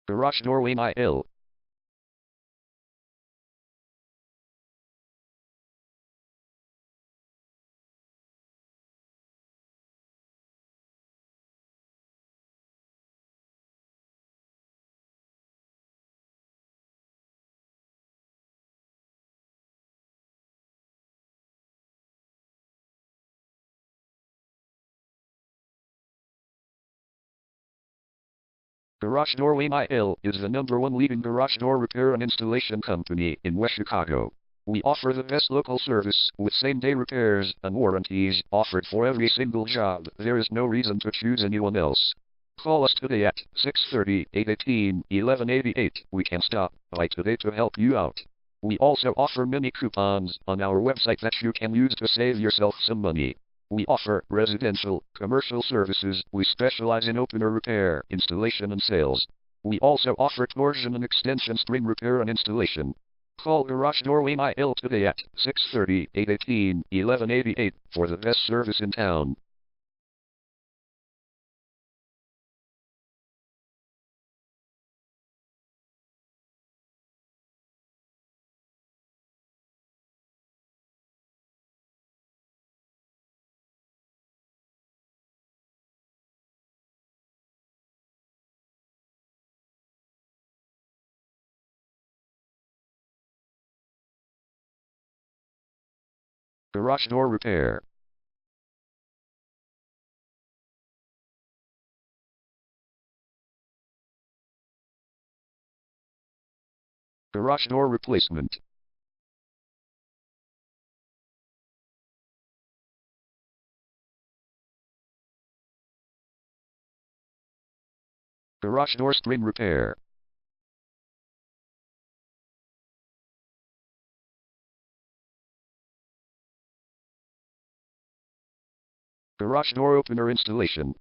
Garage Doorway IL. Garage Doorway IL is the #1 leading garage door repair and installation company in West Chicago. We offer the best local service with same-day repairs and warranties offered for every single job. There is no reason to choose anyone else. Call us today at 630-818-1188. We can stop by today to help you out. We also offer many coupons on our website that you can use to save yourself some money. We offer residential, commercial services. We specialize in opener repair, installation and sales. We also offer torsion and extension string repair and installation. Call Garage Doorway IL today at 630-818-1188 for the best service in town. Garage door repair. Garage door replacement. Garage door string repair. Garage door opener installation.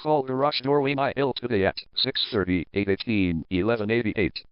Call Garage Doorway IL today at 630-818-1188.